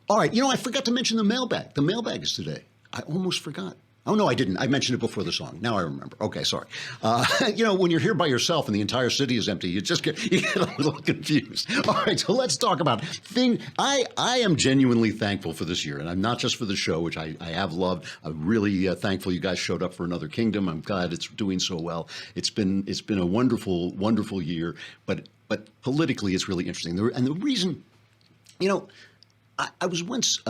All right, I forgot to mention the mailbag. The mailbag is today. I almost forgot. Oh, no, I didn't. I mentioned it before the song. Now I remember. Okay, sorry. When you're here by yourself and the entire city is empty, you get a little confused. All right, so let's talk about things. I am genuinely thankful for this year, and I'm not just for the show, which I have loved. I'm really thankful you guys showed up for Another Kingdom. I'm glad it's doing so well. It's been a wonderful, wonderful year, but politically it's really interesting. And the reason, I was once...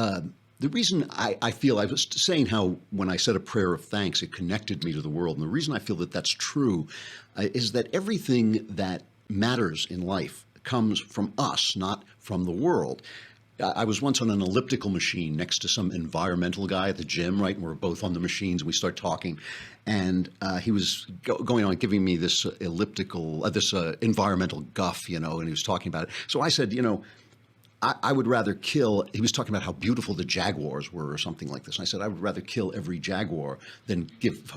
The reason I feel, I was saying how when I said a prayer of thanks, it connected me to the world. And the reason I feel that that's true is that everything that matters in life comes from us, not from the world. I was once on an elliptical machine next to some environmental guy at the gym, right? And we're both on the machines and we start talking. And he was going on giving me this environmental guff, and he was talking about it. So I said, I would rather kill, he was talking about how beautiful the jaguars were or something like this. And I said, I would rather kill every jaguar than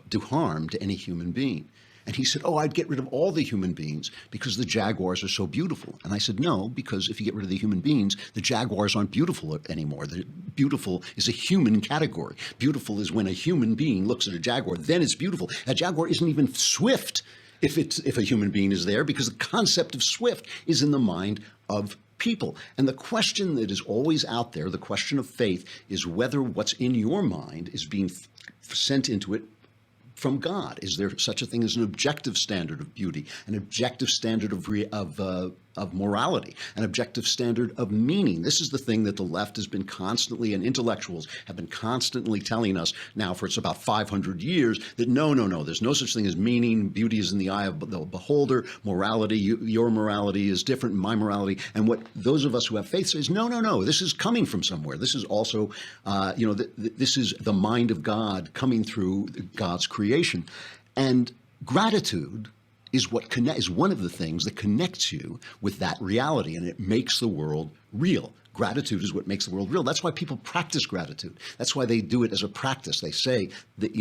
do harm to any human being. And he said, I'd get rid of all the human beings because the jaguars are so beautiful. And I said, no, because if you get rid of the human beings, the jaguars aren't beautiful anymore. Beautiful is a human category. Beautiful is when a human being looks at a jaguar, then it's beautiful. A jaguar isn't even swift if a human being is there, because the concept of swift is in the mind of people. And the question that is always out there, the question of faith, is whether what's in your mind is being sent into it from God. Is there such a thing as an objective standard of beauty, an objective standard of morality, an objective standard of meaning? This is the thing that the left has been constantly, and intellectuals have been constantly telling us now for it's about 500 years, that no, there's no such thing as meaning. Beauty is in the eye of the beholder. Morality, your morality is different than my morality. And what those of us who have faith say is, no, this is coming from somewhere. This is also, this is the mind of God coming through God's creation. And gratitude is one of the things that connects you with that reality, and it makes the world real. Gratitude is what makes the world real. That's why people practice gratitude. That's why they do it as a practice. They say that,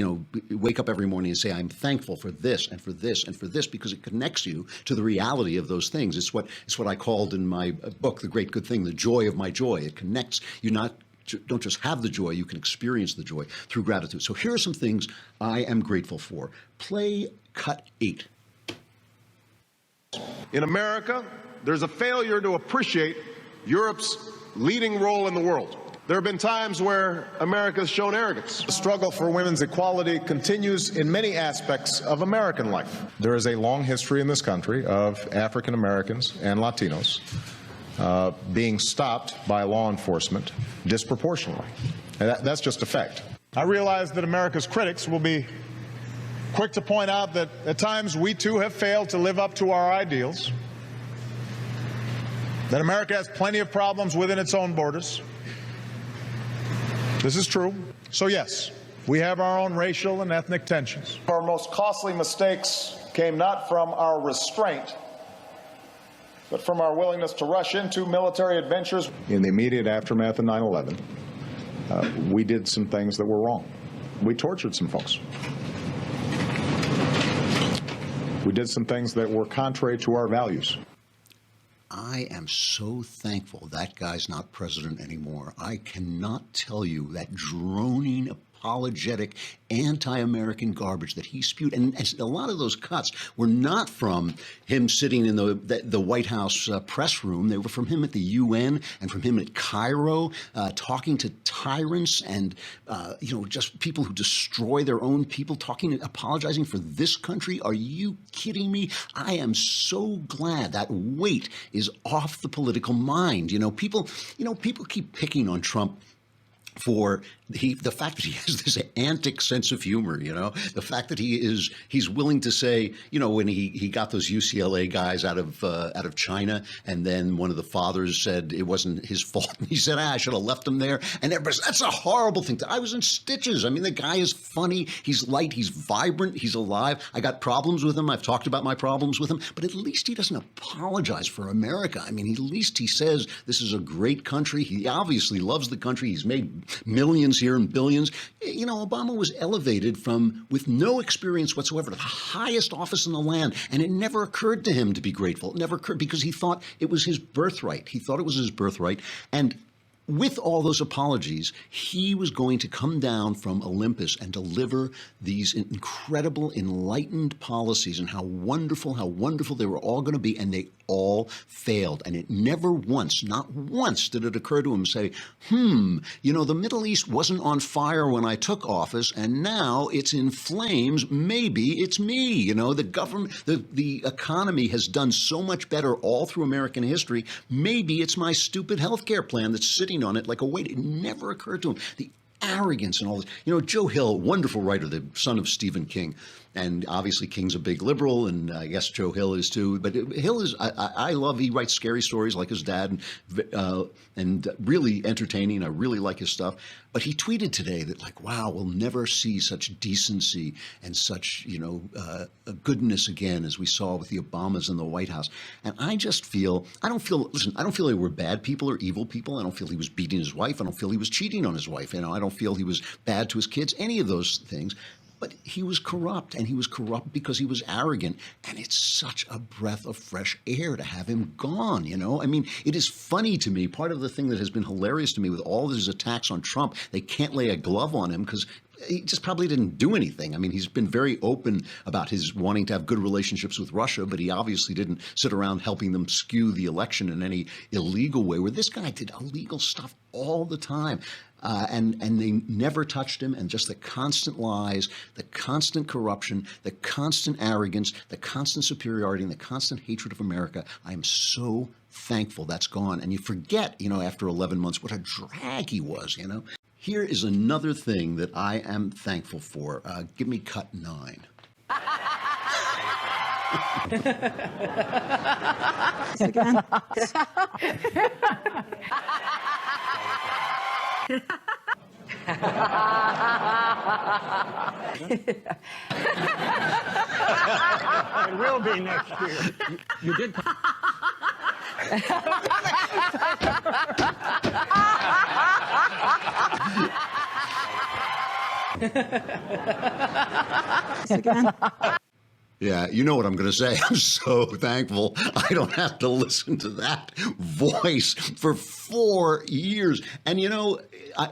wake up every morning and say, I'm thankful for this and for this and for this, because it connects you to the reality of those things. It's what I called in my book, The Great Good Thing, the joy of my joy. It connects you. Don't just have the joy, you can experience the joy through gratitude. So here are some things I am grateful for. Play cut 8. In America, there's a failure to appreciate Europe's leading role in the world. There have been times where America has shown arrogance. The struggle for women's equality continues in many aspects of American life. There is a long history in this country of African Americans and Latinos being stopped by law enforcement disproportionately. And that's just a fact. I realize that America's critics will be quick to point out that at times we too have failed to live up to our ideals, that America has plenty of problems within its own borders. This is true. So yes, we have our own racial and ethnic tensions. Our most costly mistakes came not from our restraint, but from our willingness to rush into military adventures. In the immediate aftermath of 9/11, we did some things that were wrong. We tortured some folks. We did some things that were contrary to our values. I am so thankful that guy's not president anymore. I cannot tell you that droning, apologetic, anti-American garbage that he spewed. And a lot of those cuts were not from him sitting in the White House press room. They were from him at the UN and from him at Cairo, talking to tyrants and, just people who destroy their own people, apologizing for this country. Are you kidding me? I am so glad that weight is off the political mind. People keep picking on Trump for the fact that he has this antic sense of humor, the fact that he's willing to say, when he got those UCLA guys out of China, and then one of the fathers said it wasn't his fault, and he said, I should have left him there, and everybody's, that's a horrible thing. I was in stitches. I mean, the guy is funny, he's light, he's vibrant, he's alive. I got problems with him. I've talked about my problems with him, but at least he doesn't apologize for America. I mean, at least he says this is a great country. He obviously loves the country. He's made millions here and billions. Obama was elevated with no experience whatsoever to the highest office in the land, and it never occurred to him to be grateful. It never occurred because he thought it was his birthright. And with all those apologies, he was going to come down from Olympus and deliver these incredible, enlightened policies and how wonderful they were all going to be, and they all failed. And it never once, not once, did it occur to him to say, the Middle East wasn't on fire when I took office, and now it's in flames. Maybe it's me. The government, the economy has done so much better all through American history. Maybe it's my stupid healthcare plan that's sitting on it like a weight. It never occurred to him. The arrogance and all this. Joe Hill, wonderful writer, the son of Stephen King. And obviously King's a big liberal, and I guess Joe Hill is too. But Hill is, I love, he writes scary stories like his dad, and really entertaining. I really like his stuff. But he tweeted today that, like, wow, we'll never see such decency and such, goodness again as we saw with the Obamas in the White House. And I just feel, I don't feel they were bad people or evil people. I don't feel he was beating his wife. I don't feel he was cheating on his wife. I don't feel he was bad to his kids, any of those things. But he was corrupt, and he was corrupt because he was arrogant. And it's such a breath of fresh air to have him gone, I mean, it is funny to me. Part of the thing that has been hilarious to me with all these attacks on Trump, they can't lay a glove on him because he just probably didn't do anything. I mean, he's been very open about his wanting to have good relationships with Russia, but he obviously didn't sit around helping them skew the election in any illegal way, where this guy did illegal stuff all the time. And they never touched him, and just the constant lies, the constant corruption, the constant arrogance, the constant superiority, and the constant hatred of America. I am so thankful that's gone. And you forget, after 11 months, what a drag he was, Here is another thing that I am thankful for. Give me cut 9. Again. It will be next year. You did. Again. Yeah, you know what I'm going to say. I'm so thankful I don't have to listen to that voice for 4 years. And,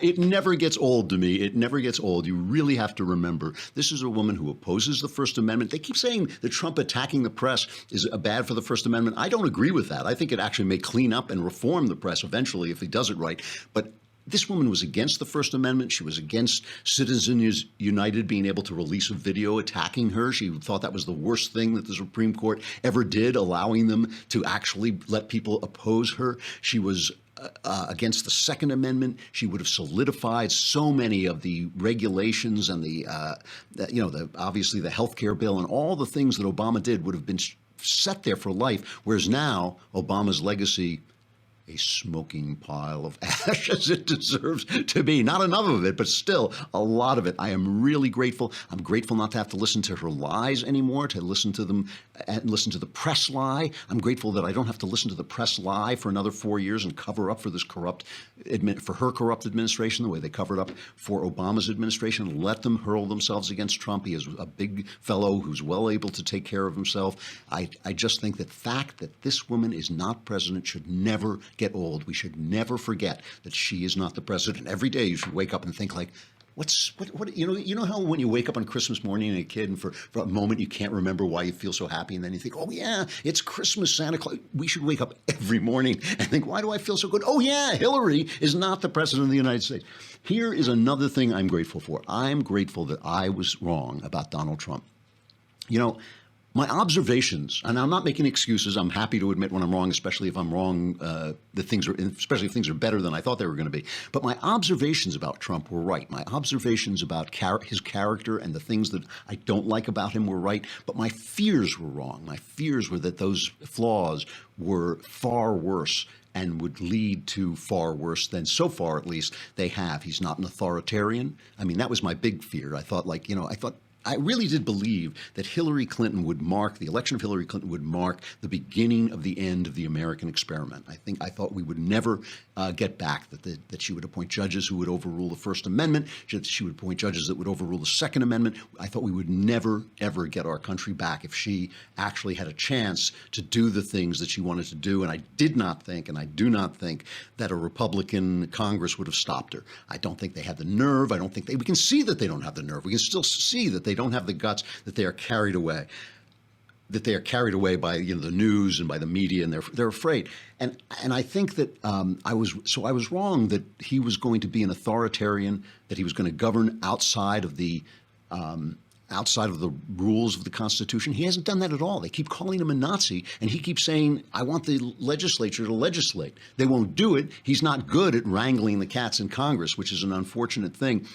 it never gets old to me. It never gets old. You really have to remember, this is a woman who opposes the First Amendment. They keep saying that Trump attacking the press is bad for the First Amendment. I don't agree with that. I think it actually may clean up and reform the press eventually if he does it right. But this woman was against the First Amendment. She was against Citizens United being able to release a video attacking her. She thought that was the worst thing that the Supreme Court ever did, allowing them to actually let people oppose her. She was against the Second Amendment. She would have solidified so many of the regulations and obviously the health care bill and all the things that Obama did would have been set there for life. Whereas now Obama's legacy, a smoking pile of ash as it deserves to be. Not enough of it, but still a lot of it. I am really grateful. I'm grateful not to have to listen to her lies anymore, to listen to them and listen to the press lie. I'm grateful that I don't have to listen to the press lie for another 4 years and cover up for this corrupt administration, the way they covered up for Obama's administration. Let them hurl themselves against Trump. He is a big fellow who's well able to take care of himself. I just think that fact that this woman is not president should never get old. We should never forget that she is not the president. Every day you should wake up and think like, what you know how when you wake up on Christmas morning and a kid and for a moment you can't remember why you feel so happy, and then you think, oh yeah, it's Christmas, Santa Claus. We should wake up every morning and think, why do I feel so good? Oh yeah, Hillary is not the president of the United States. Here is another thing I'm grateful for. I'm grateful that I was wrong about Donald Trump. My observations, and I'm not making excuses. I'm happy to admit when I'm wrong, especially if I'm wrong, especially if things are better than I thought they were going to be. But my observations about Trump were right. My observations about his character and the things that I don't like about him were right. But my fears were wrong. My fears were that those flaws were far worse and would lead to far worse than, so far at least, they have. He's not an authoritarian. I mean, that was my big fear. I thought, I really did believe that the election of Hillary Clinton would mark the beginning of the end of the American experiment. I thought we would never get back, that she would appoint judges who would overrule the First Amendment, that she would appoint judges that would overrule the Second Amendment. I thought we would never, ever get our country back if she actually had a chance to do the things that she wanted to do. And I did not think, and I do not think, that a Republican Congress would have stopped her. I don't think they had the nerve. I don't think we can see that they don't have the nerve. We can still see that they don't have the guts, that they are carried away. That they are carried away by the news and by the media, and they're afraid. And I think that I was wrong that he was going to be an authoritarian, that he was going to govern outside of the rules of the Constitution. He hasn't done that at all. They keep calling him a Nazi, and he keeps saying, I want the legislature to legislate. They won't do it. He's not good at wrangling the cats in Congress, which is an unfortunate thing.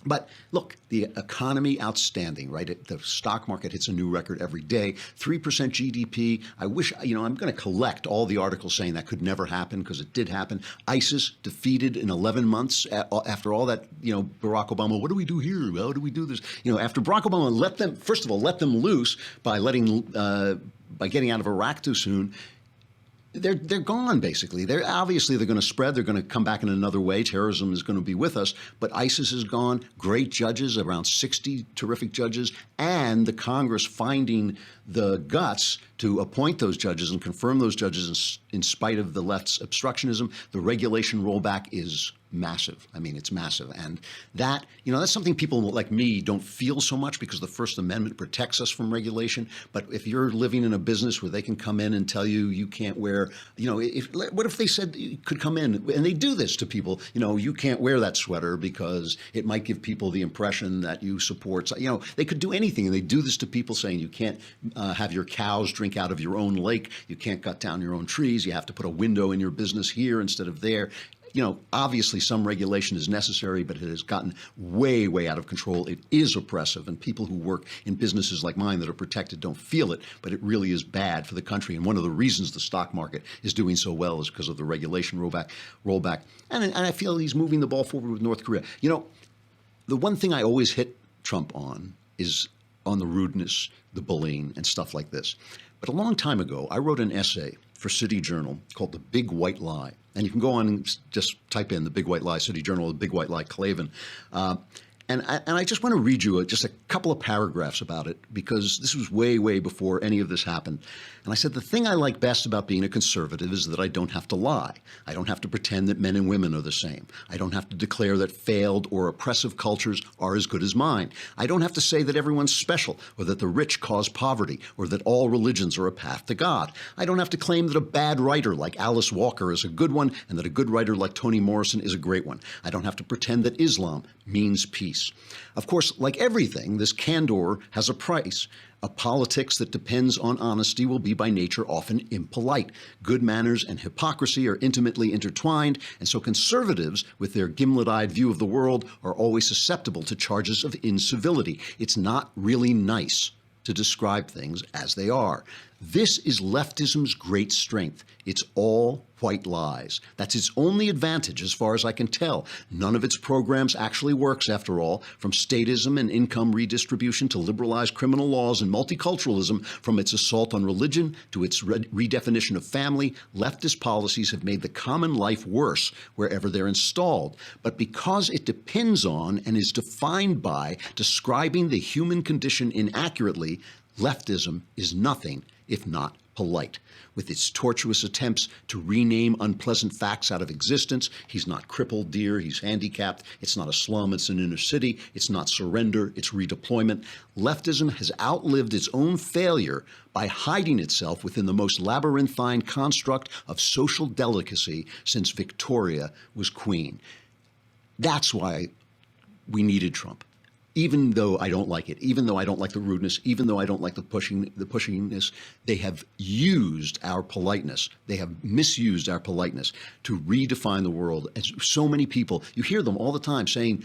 But look, the economy, outstanding, right? The stock market hits a new record every day, 3% GDP. I wish, I'm going to collect all the articles saying that could never happen, because it did happen. ISIS defeated in 11 months after all that, Barack Obama, what do we do here? How do we do this? After Barack Obama let them loose by getting out of Iraq too soon. They're gone, basically. They're going to spread. They're going to come back in another way. Terrorism is going to be with us. But ISIS is gone. Great judges, around 60 terrific judges, and the Congress finding the guts to appoint those judges and confirm those judges in spite of the left's obstructionism. The regulation rollback is massive. I mean, it's massive. And that, that's something people like me don't feel so much, because the First Amendment protects us from regulation. But if you're living in a business where they can come in and tell you can't wear, what if they said you could come in, and they do this to people, you can't wear that sweater because it might give people the impression that you support, they could do anything. And they do this to people, saying you can't have your cows drink out of your own lake. You can't cut down your own trees. You have to put a window in your business here instead of there. Obviously some regulation is necessary, but it has gotten way, way out of control. It is oppressive, and people who work in businesses like mine that are protected don't feel it, but it really is bad for the country. And one of the reasons the stock market is doing so well is because of the regulation rollback. And I feel he's moving the ball forward with North Korea. The one thing I always hit Trump on is on the rudeness, the bullying, and stuff like this. But a long time ago, I wrote an essay for City Journal called The Big White Lie. And you can go on and just type in The Big White Lie, City Journal, The Big White Lie, Klavan. And I just want to read you just a couple of paragraphs about it, because this was way, way before any of this happened. And I said, the thing I like best about being a conservative is that I don't have to lie. I don't have to pretend that men and women are the same. I don't have to declare that failed or oppressive cultures are as good as mine. I don't have to say that everyone's special, or that the rich cause poverty, or that all religions are a path to God. I don't have to claim that a bad writer like Alice Walker is a good one, and that a good writer like Toni Morrison is a great one. I don't have to pretend that Islam means peace. Of course, like everything, this candor has a price. A politics that depends on honesty will be by nature often impolite. Good manners and hypocrisy are intimately intertwined, and so conservatives, with their gimlet-eyed view of the world, are always susceptible to charges of incivility. It's not really nice to describe things as they are. This is leftism's great strength. It's all white lies. That's its only advantage as far as I can tell. None of its programs actually works, after all, from statism and income redistribution to liberalized criminal laws and multiculturalism, from its assault on religion to its redefinition of family. Leftist policies have made the common life worse wherever they're installed. But because it depends on and is defined by describing the human condition inaccurately, leftism is nothing if not polite. With its tortuous attempts to rename unpleasant facts out of existence, he's not crippled, dear, he's handicapped, it's not a slum, it's an inner city, it's not surrender, it's redeployment. Leftism has outlived its own failure by hiding itself within the most labyrinthine construct of social delicacy since Victoria was queen. That's why we needed Trump. Even though I don't like it, even though I don't like the rudeness, even though I don't like the pushiness, they have used our politeness. They have misused our politeness to redefine the world. And so many people, you hear them all the time saying,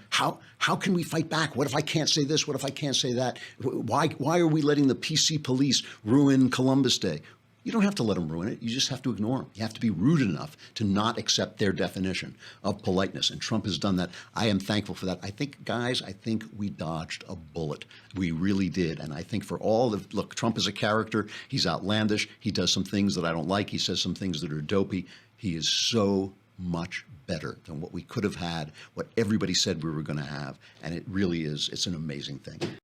how can we fight back? What if I can't say this? What if I can't say that? Why are we letting the PC police ruin Columbus Day? You don't have to let them ruin it. You just have to ignore them. You have to be rude enough to not accept their definition of politeness. And Trump has done that. I am thankful for that. I think, guys, we dodged a bullet. We really did. And I think for all the, look, Trump is a character. He's outlandish. He does some things that I don't like. He says some things that are dopey. He is so much better than what we could have had, what everybody said we were going to have. And it really is, it's an amazing thing.